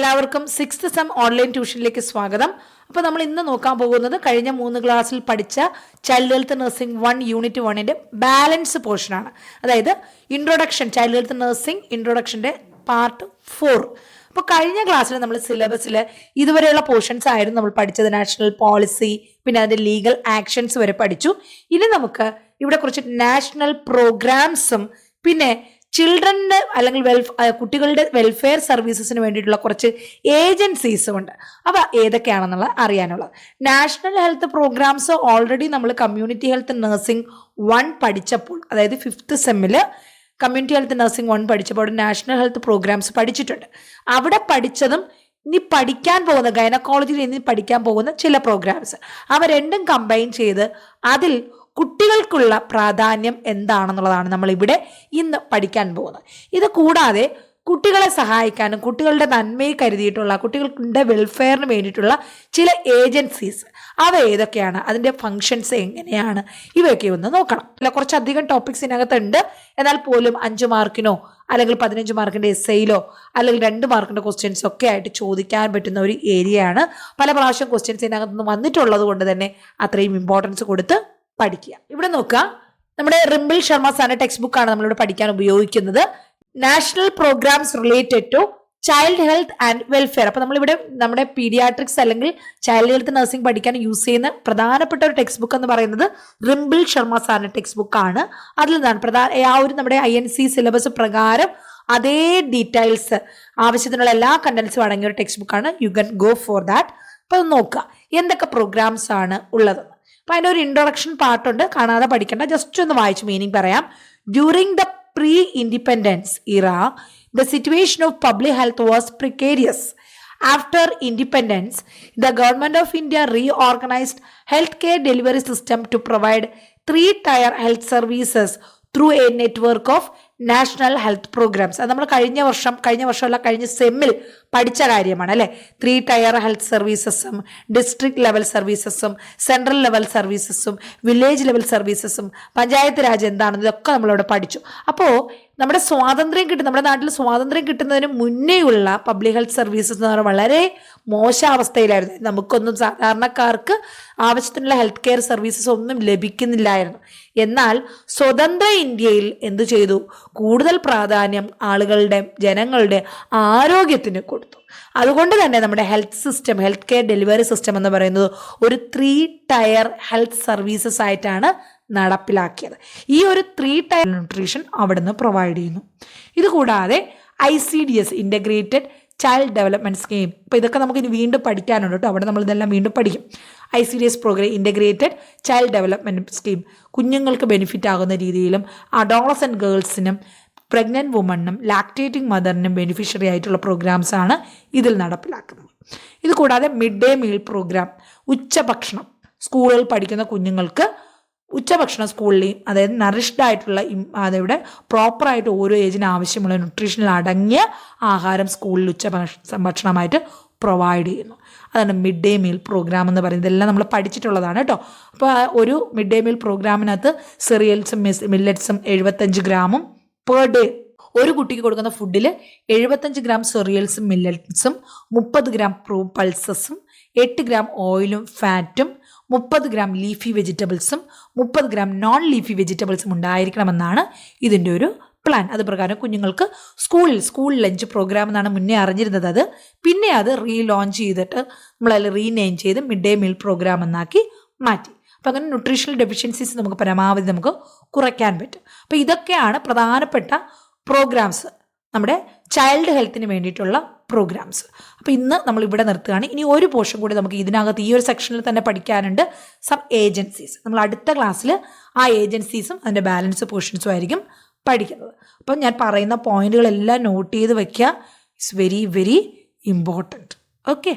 എല്ലാവർക്കും 6th sem online ട്യൂഷനിലേക്ക് സ്വാഗതം. അപ്പോൾ നമ്മൾ ഇന്ന് നോക്കാൻ പോകുന്നത് കഴിഞ്ഞ 3 ക്ലാസ്സിൽ പഠിച്ച ചൈൽഡ് ഹെൽത്ത് നഴ്സിംഗ് 1 യൂണിറ്റ് 1ന്റെ ബാലൻസ് പോർഷനാണ്. അതായത് ഇൻട്രൊഡക്ഷൻ, ചൈൽഡ് ഹെൽത്ത് നഴ്സിംഗ് ഇൻട്രൊഡക്ഷൻ്റെ പാർട്ട് 4. അപ്പോൾ കഴിഞ്ഞ ക്ലാസ്സിൽ നമ്മൾ സിലബസിൽ ഇതുവരെയുള്ള പോർഷൻസ് ആയിരുന്നു നമ്മൾ പഠിച്ചത്. നാഷണൽ പോളിസി, പിന്നെ അതിൻ്റെ ലീഗൽ ആക്ഷൻസ് വരെ പഠിച്ചു. ഇനി നമുക്ക് ഇവിടെ കുറച്ച് നാഷണൽ പ്രോഗ്രാംസും പിന്നെ ചിൽഡ്രൻ്റെ അല്ലെങ്കിൽ കുട്ടികളുടെ വെൽഫെയർ സർവീസസിന് വേണ്ടിയിട്ടുള്ള കുറച്ച് ഏജൻസീസും ഉണ്ട്. അവ ഏതൊക്കെയാണെന്നുള്ളത് അറിയാനുള്ളത്. നാഷണൽ ഹെൽത്ത് പ്രോഗ്രാംസ് ഓൾറെഡി നമ്മൾ കമ്മ്യൂണിറ്റി ഹെൽത്ത് നഴ്സിംഗ് 1 പഠിച്ചപ്പോൾ, അതായത് 5th സെമ്മിൽ കമ്മ്യൂണിറ്റി ഹെൽത്ത് നഴ്സിംഗ് 1 പഠിച്ചപ്പോൾ നാഷണൽ ഹെൽത്ത് പ്രോഗ്രാംസ് പഠിച്ചിട്ടുണ്ട്. അവിടെ പഠിച്ചതും ഇനി പഠിക്കാൻ പോകുന്ന ഗൈനക്കോളജിയിൽ ഇനി പഠിക്കാൻ പോകുന്ന ചില പ്രോഗ്രാംസ്, അവ രണ്ടും കമ്പൈൻ ചെയ്ത് അതിൽ കുട്ടികൾക്കുള്ള പ്രാധാന്യം എന്താണെന്നുള്ളതാണ് നമ്മൾ ഇവിടെ ഇന്ന് പഠിക്കാൻ പോകുന്നത്. ഇത് കൂടാതെ കുട്ടികളെ സഹായിക്കാനും കുട്ടികളുടെ നന്മയെ കരുതിയിട്ടുള്ള കുട്ടികളുടെ വെൽഫെയറിന് വേണ്ടിയിട്ടുള്ള ചില ഏജൻസീസ്, അവ ഏതൊക്കെയാണ്, അതിൻ്റെ ഫങ്ഷൻസ് എങ്ങനെയാണ്, ഇവയൊക്കെ ഒന്ന് നോക്കണം. അല്ല, കുറച്ചധികം ടോപ്പിക്സ് ഇതിനകത്തുണ്ട്. എന്നാൽ പോലും 5 മാർക്കിനോ അല്ലെങ്കിൽ 15 മാർക്കിൻ്റെ എസ്സേയിലോ അല്ലെങ്കിൽ 2 മാർക്കിൻ്റെ ക്വസ്റ്റ്യൻസ് ഒക്കെ ആയിട്ട് ചോദിക്കാൻ പറ്റുന്ന ഒരു ഏരിയയാണ്. പല പ്രാവശ്യം ക്വസ്റ്റ്യൻസ് ഇതിനകത്ത് വന്നിട്ടുള്ളത് കൊണ്ട് തന്നെ അത്രയും ഇമ്പോർട്ടൻസ് കൊടുത്ത് പഠിക്കുക. ഇവിടെ നോക്കുക, നമ്മുടെ റിംബിൾ ശർമ്മ സാറിന്റെ ടെക്സ്റ്റ് ബുക്കാണ് നമ്മളിവിടെ പഠിക്കാൻ ഉപയോഗിക്കുന്നത്. National programmes related to child health and welfare. അപ്പൊ നമ്മളിവിടെ നമ്മുടെ പീഡിയാട്രിക്സ് അല്ലെങ്കിൽ ചൈൽഡ് ഹെൽത്ത് നഴ്സിംഗ് പഠിക്കാൻ യൂസ് ചെയ്യുന്ന പ്രധാനപ്പെട്ട ഒരു ടെക്സ്റ്റ് ബുക്ക് എന്ന് പറയുന്നത് റിംബിൾ ശർമ്മ സാറിന്റെ ടെക്സ്റ്റ് ബുക്കാണ്. അതിൽ നിന്നാണ് ആ ഒരു നമ്മുടെ INC സിലബസ് പ്രകാരം അതേ ഡീറ്റെയിൽസ്, ആവശ്യത്തിനുള്ള എല്ലാ കണ്ടന്റ്സും അടങ്ങിയ ഒരു ടെക്സ്റ്റ് ബുക്കാണ്. You can go for that. അപ്പൊ നോക്കുക എന്തൊക്കെ പ്രോഗ്രാംസ് ആണ് ഉള്ളത്. അപ്പം അതിൻ്റെ ഒരു ഇൻട്രൊഡക്ഷൻ പാർട്ടുണ്ട്, കാണാതെ പഠിക്കേണ്ട, ജസ്റ്റ് ഒന്ന് വായിച്ച് മീനിങ് പറയാം. During the pre-independence era, the situation of public health was precarious. After independence, the government of India reorganized healthcare delivery system to provide 3-tier health services through a network of national health programmes. അത് നമ്മൾ കഴിഞ്ഞ സെമ്മിൽ പഠിച്ച കാര്യമാണ് അല്ലേ. 3-tier health സർവീസസും district level സർവീസസും central level സർവീസസും വില്ലേജ് ലെവൽ സർവീസസും പഞ്ചായത്ത് രാജ് എന്താണെന്ന് ഇതൊക്കെ നമ്മളവിടെ പഠിച്ചു. അപ്പോൾ നമ്മുടെ നാട്ടിൽ സ്വാതന്ത്ര്യം കിട്ടുന്നതിന് മുന്നേയുള്ള പബ്ലിക് ഹെൽത്ത് സർവീസസ് എന്ന് പറഞ്ഞാൽ വളരെ മോശാവസ്ഥയിലായിരുന്നു. നമുക്കൊന്നും സാധാരണക്കാർക്ക് ആവശ്യത്തിനുള്ള ഹെൽത്ത് കെയർ സർവീസസ് ഒന്നും ലഭിക്കുന്നില്ലായിരുന്നു. എന്നാൽ സ്വതന്ത്ര ഇന്ത്യയിൽ എന്തു ചെയ്തു? കൂടുതൽ പ്രാധാന്യം ജനങ്ങളുടെ ആരോഗ്യത്തിന് കൊടുത്തു. അതുകൊണ്ട് തന്നെ നമ്മുടെ ഹെൽത്ത് കെയർ ഡെലിവറി സിസ്റ്റം എന്ന് പറയുന്നത് ഒരു 3-tier ഹെൽത്ത് സർവീസസ് ആയിട്ടാണ് നടപ്പിലാക്കിയത്. ഈ ഒരു 3-tier ന്യൂട്രീഷൻ അവിടുന്ന് പ്രൊവൈഡ് ചെയ്യുന്നു. ഇതുകൂടാതെ ICDS integrated child development scheme. അപ്പോൾ ഇതൊക്കെ നമുക്ക് ഇനി വീണ്ടും പഠിക്കാനുണ്ട് കേട്ടോ. അവിടെ നമ്മൾ ഇതെല്ലാം വീണ്ടും പഠിക്കും. ICDS programme, integrated child development scheme, കുഞ്ഞുങ്ങൾക്ക് ബെനിഫിറ്റ് ആകുന്ന രീതിയിലും അഡോളസെൻറ്റ് ഗേൾസിനും പ്രഗ്നൻറ്റ് വുമണിനും ലാക്ടേറ്റിംഗ് മദറിനും ബെനിഫിഷ്യറി ആയിട്ടുള്ള പ്രോഗ്രാംസാണ് ഇതിൽ നടപ്പിലാക്കുന്നത്. ഇത് കൂടാതെ മിഡ് ഡേ മീൽ പ്രോഗ്രാം, ഉച്ചഭക്ഷണം, സ്കൂളുകളിൽ പഠിക്കുന്ന കുഞ്ഞുങ്ങൾക്ക് ഉച്ചഭക്ഷണം സ്കൂളിലെയും, അതായത് നറിഷ്ഡ് ആയിട്ടുള്ള അതിവിടെ പ്രോപ്പറായിട്ട് ഓരോ ഏജിന് ആവശ്യമുള്ള ന്യൂട്രീഷനിൽ അടങ്ങിയ ആഹാരം സ്കൂളിൽ ഭക്ഷണമായിട്ട് പ്രൊവൈഡ് ചെയ്യുന്നു. അതാണ് മിഡ് ഡേ മീൽ പ്രോഗ്രാം എന്ന് പറയുന്നത്. ഇതെല്ലാം നമ്മൾ പഠിച്ചിട്ടുള്ളതാണ് കേട്ടോ. അപ്പോൾ ഒരു മിഡ് ഡേ മീൽ പ്രോഗ്രാമിനകത്ത് സെറിയൽസും മില്ലറ്റ്സും 75 ഗ്രാമും പെർ ഡേ, ഒരു കുട്ടിക്ക് കൊടുക്കുന്ന ഫുഡിൽ 75 ഗ്രാം സെറിയൽസും മില്ലറ്റ്സും 30 ഗ്രാം പൾസസും 8 ഗ്രാം ഓയിലും ഫാറ്റും 30 ഗ്രാം ലീഫി വെജിറ്റബിൾസും 30 ഗ്രാം നോൺ ലീഫി വെജിറ്റബിൾസും ഉണ്ടായിരിക്കണമെന്നാണ് ഇതിൻ്റെ ഒരു പ്ലാൻ. അത് പ്രകാരം കുഞ്ഞുങ്ങൾക്ക് സ്കൂൾ ലഞ്ച് പ്രോഗ്രാം എന്നാണ് മുന്നേ അറിഞ്ഞിരുന്നത്. പിന്നെ അത് റീലോഞ്ച് ചെയ്തിട്ട് നമ്മളതിൽ റീനെയിം ചെയ്ത് മിഡ് ഡേ മീൽ പ്രോഗ്രാം എന്നാക്കി മാറ്റി. അപ്പം അങ്ങനെ ന്യൂട്രീഷണൽ ഡെഫിഷ്യൻസീസ് നമുക്ക് പരമാവധി നമുക്ക് കുറയ്ക്കാൻ പറ്റും. അപ്പോൾ ഇതൊക്കെയാണ് പ്രധാനപ്പെട്ട പ്രോഗ്രാംസ്, നമ്മുടെ ചൈൽഡ് ഹെൽത്തിന് വേണ്ടിയിട്ടുള്ള പ്രോഗ്രാംസ്. അപ്പോൾ ഇന്ന് നമ്മൾ ഇവിടെ നിർത്തുകയാണ്. ഇനി ഒരു പോർഷൻ കൂടി നമുക്ക് ഇതിനകത്ത് ഈ ഒരു സെക്ഷനിൽ തന്നെ പഠിക്കാനുണ്ട്, സം ഏജൻസീസ്. നമ്മൾ അടുത്ത ക്ലാസ്സിൽ ആ ഏജൻസീസും അതിൻ്റെ ബാലൻസ് പോർഷൻസും ആയിരിക്കും പഠിക്കുന്നത്. അപ്പം ഞാൻ പറയുന്ന പോയിന്റുകളെല്ലാം നോട്ട് ചെയ്ത് വയ്ക്കുക. It's very very important. Okay.